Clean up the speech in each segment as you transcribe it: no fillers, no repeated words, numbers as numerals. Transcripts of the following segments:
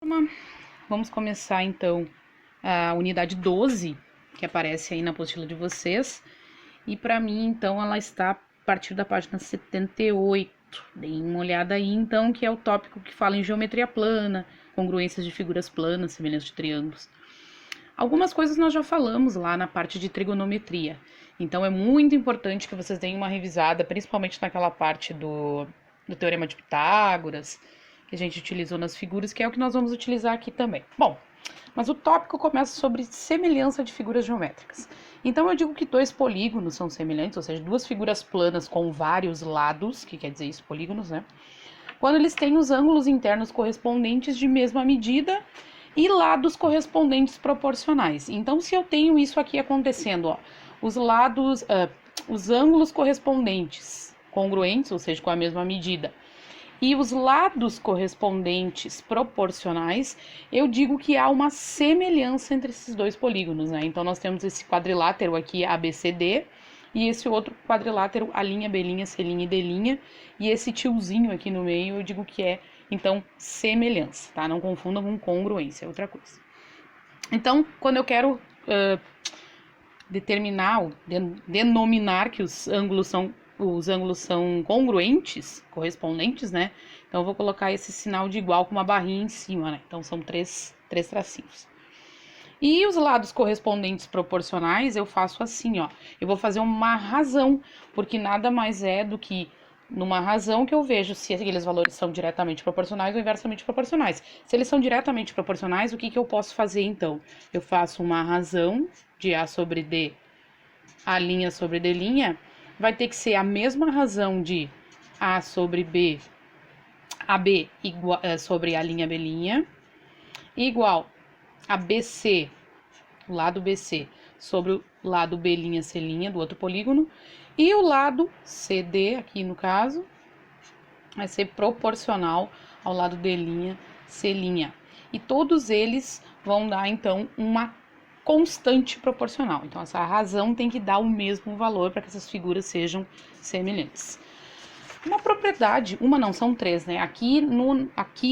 turma, vamos começar então a unidade 12, que aparece aí na apostila de vocês. E para mim, então, ela está a partir da página 78. Deem uma olhada aí, então, que é o tópico que fala em geometria plana, congruências de figuras planas, semelhanças de triângulos. Algumas coisas nós já falamos lá na parte de trigonometria. Então, é muito importante que vocês deem uma revisada, principalmente naquela parte do Teorema de Pitágoras, que a gente utilizou nas figuras, que é o que nós vamos utilizar aqui também. Bom, mas o tópico começa sobre semelhança de figuras geométricas. Então eu digo que dois polígonos são semelhantes, ou seja, duas figuras planas com vários lados, que quer dizer isso, polígonos, né? Quando eles têm os ângulos internos correspondentes de mesma medida e lados correspondentes proporcionais. Então, se eu tenho isso aqui acontecendo, ó, os ângulos correspondentes congruentes, ou seja, com a mesma medida, e os lados correspondentes proporcionais, eu digo que há uma semelhança entre esses dois polígonos, né? Então, nós temos esse quadrilátero aqui, ABCD, e esse outro quadrilátero, A', B', C' e D', e esse tiozinho aqui no meio, eu digo que é, então, semelhança, tá? Não confundam com congruência, é outra coisa. Então, quando eu quero denominar que os ângulos são congruentes, correspondentes, né? Então, eu vou colocar esse sinal de igual com uma barrinha em cima, né? Então, são três tracinhos. E os lados correspondentes proporcionais, eu faço assim, ó. Eu vou fazer uma razão, porque nada mais é do que numa razão que eu vejo se aqueles valores são diretamente proporcionais ou inversamente proporcionais. Se eles são diretamente proporcionais, o que eu posso fazer, então? Eu faço uma razão de A sobre D, A' sobre D', vai ter que ser a mesma razão de A sobre B, AB sobre A' B', igual a BC, o lado BC, sobre o lado B', C' do outro polígono, e o lado CD, aqui no caso, vai ser proporcional ao lado D', C'. E todos eles vão dar, então, uma constante proporcional. Então, essa razão tem que dar o mesmo valor para que essas figuras sejam semelhantes. Uma propriedade, uma não, são três, né? Aqui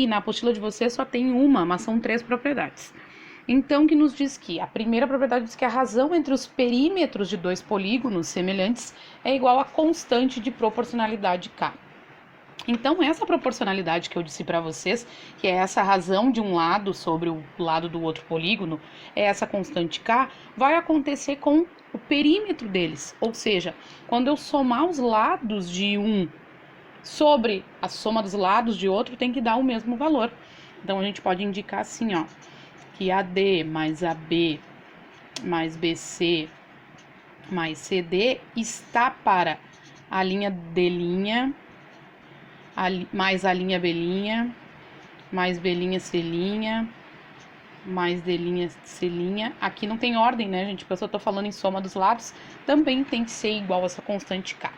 na apostila de vocês só tem uma, mas são três propriedades. Então, que nos diz que a primeira propriedade diz que a razão entre os perímetros de dois polígonos semelhantes é igual à constante de proporcionalidade K. Então, essa proporcionalidade que eu disse para vocês, que é essa razão de um lado sobre o lado do outro polígono, é essa constante K, vai acontecer com o perímetro deles. Ou seja, quando eu somar os lados de um sobre a soma dos lados de outro, tem que dar o mesmo valor. Então, a gente pode indicar assim, ó, que AD mais AB mais BC mais CD está para a linha D', mais a linha B', mais B', C', mais D', C'. Aqui não tem ordem, né, gente? Porque eu tô falando em soma dos lados, também tem que ser igual a essa constante K.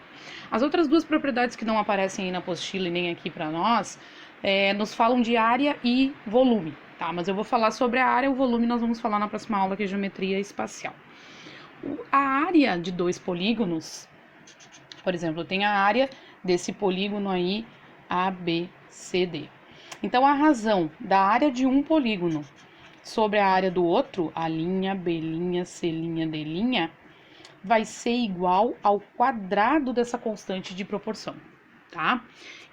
As outras duas propriedades que não aparecem aí na apostila e nem aqui para nós, nos falam de área e volume, tá? Mas eu vou falar sobre a área e o volume, nós vamos falar na próxima aula, que é geometria espacial. A área de dois polígonos, por exemplo, eu tenho a área desse polígono aí, ABCD. Então, a razão da área de um polígono sobre a área do outro, A', B', C', D', vai ser igual ao quadrado dessa constante de proporção, tá?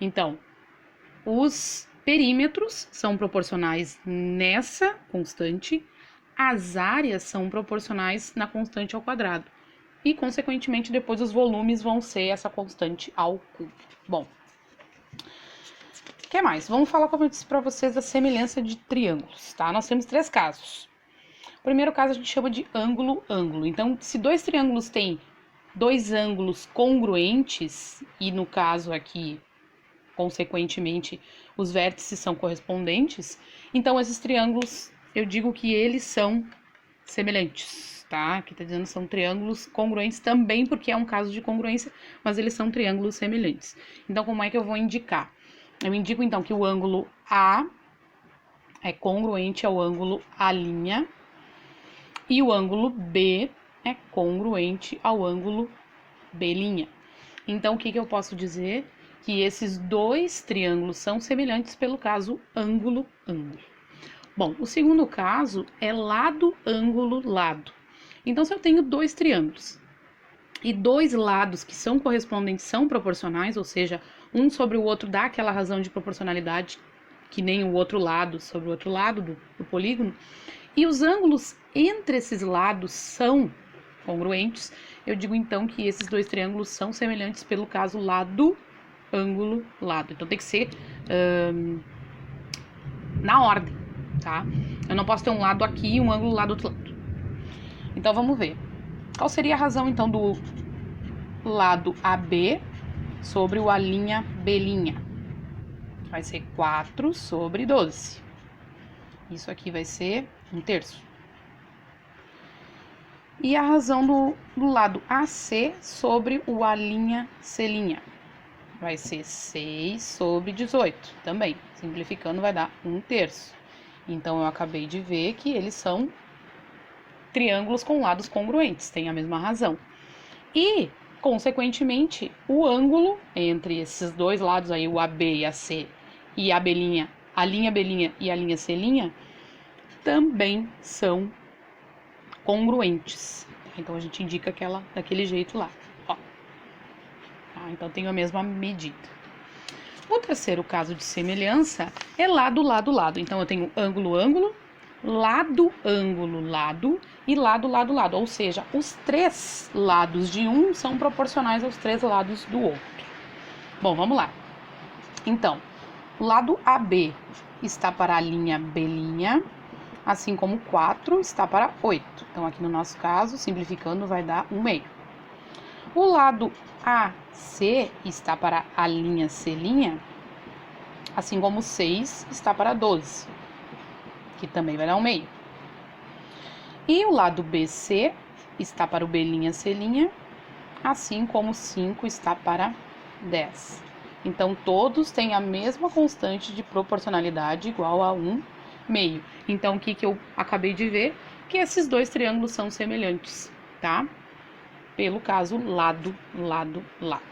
Então, os perímetros são proporcionais nessa constante, as áreas são proporcionais na constante ao quadrado. E, consequentemente, depois os volumes vão ser essa constante ao cubo. Bom, o que mais? Vamos falar, como eu disse para vocês, da semelhança de triângulos, tá? Nós temos três casos. O primeiro caso a gente chama de ângulo-ângulo. Então, se dois triângulos têm dois ângulos congruentes, e no caso aqui, consequentemente, os vértices são correspondentes, então esses triângulos, eu digo que eles são semelhantes, tá? Aqui tá dizendo que são triângulos congruentes também, porque é um caso de congruência, mas eles são triângulos semelhantes. Então, como é que eu vou indicar? Eu indico, então, que o ângulo A é congruente ao ângulo A', e o ângulo B é congruente ao ângulo B'. Então, o que eu posso dizer? Que esses dois triângulos são semelhantes pelo caso ângulo-ângulo. Bom, o segundo caso é lado, ângulo, lado. Então, se eu tenho dois triângulos e dois lados que são correspondentes, são proporcionais, ou seja, um sobre o outro dá aquela razão de proporcionalidade, que nem o outro lado sobre o outro lado do polígono, e os ângulos entre esses lados são congruentes, eu digo então que esses dois triângulos são semelhantes pelo caso lado, ângulo, lado. Então tem que ser na ordem, tá? Eu não posso ter um lado aqui e um ângulo lá do outro lado. Então vamos ver. Qual seria a razão então do lado AB sobre o A' B'? Vai ser 4 sobre 12. Isso aqui vai ser 1/3. E a razão do lado AC sobre o A'C'? Vai ser 6 sobre 18. Também, simplificando, vai dar 1/3. Então, eu acabei de ver que eles são triângulos com lados congruentes, tem a mesma razão. E, consequentemente, o ângulo entre esses dois lados aí, o AB e AC, e a linha B' e a linha C', também são congruentes. Então, a gente indica aquela daquele jeito lá, ó. Tá? Então, tem a mesma medida. O terceiro caso de semelhança é lado, lado, lado. Então, eu tenho ângulo, ângulo, lado, ângulo, lado e lado, lado, lado. Ou seja, os três lados de um são proporcionais aos três lados do outro. Bom, vamos lá. Então, o lado AB está para a linha B', assim como 4 está para 8. Então, aqui no nosso caso, simplificando, vai dar 1/2. O lado AC está para a linha C', assim como 6 está para 12, que também vai dar 1/2. E o lado BC está para o B', assim como 5 está para 10. Então, todos têm a mesma constante de proporcionalidade igual a 1/2. Então, o que eu acabei de ver? Que esses dois triângulos são semelhantes, tá? Pelo caso lado, lado, lado.